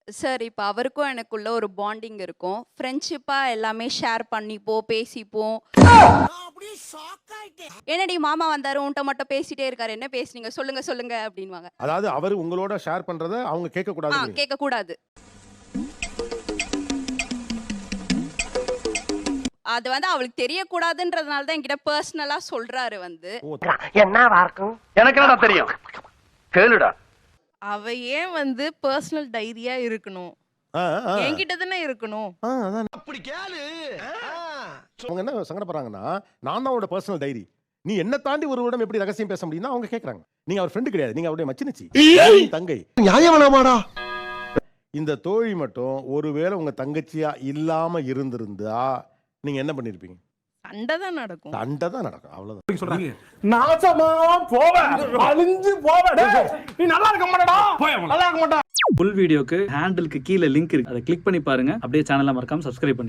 Sir இப்ப அவருக்கும் எனக்குள்ள ஒரு பாண்டிங் இருக்கும். ஃப்ரெண்ட்ஷிப்பா எல்லாமே ஷேர் பண்ணிப்போம், பேசிப்போம். "என்னடி மாமா வந்தாரு, உன்ட்ட மட்டும் பேசிட்டே இருக்காரு. என்ன பேசுனீங்க? சொல்லுங்க, சொல்லுங்க" அப்படின்னுவாங்க. அதாவது அவரு உங்களோட ஷேர் பண்றத அவங்க கேட்கக்கூடாது. கேட்கக்கூடாது. அது வந்து அவளுக்கு தெரியக்கூடாதுன்றதுனால தான் என்கிட்ட பர்சனலா சொல்றாரு வந்து. என்னவா இருக்கும்? எனக்கு என்னடா தெரியும்? கேளுடா. அவ ஏன் வந்து பர்சனல் டைரியா இருக்கணும்? என்கிட்ட தானே இருக்கணும். அப்படி கேளு. அவங்க என்ன சங்கடப்படுறாங்கன்னா, நான் தான் அவரோட பர்சனல் டைரி. நீ என்ன தாண்டி ஒருவரிடம் எப்படி ரகசியம் பேச முடியும்னா அவங்க கேக்குறாங்க. நீங்க அவர் ஃப்ரெண்ட் கிடையாது. நீங்க அவருடைய மச்சினிச்சி, தங்கை. நியாயமாடா. இந்த தோழி மட்டும் ஒருவேளை உங்க தங்கச்சியா இல்லாம இருந்திருந்தா நீங்க என்ன பண்ணிருப்பீங்க? சண்டை தான் நடக்கும். சண்டை தான் நடக்கும். அவ்வளவுதான் சொல்றாங்க. நாசமா போவ, அழிஞ்சு போவ. டேய், நீ நல்லா இருக்க மாட்டடா. நல்லா இருக்க மாட்டா. ஃபுல் வீடியோக்கு ஹேண்டிலுக்கு கீழே லிங்க் இருக்கு. அதை கிளிக் பண்ணி பாருங்க. அப்படியே சேனலை மறக்காம சப்ஸ்கிரைப் பண்ணுங்க.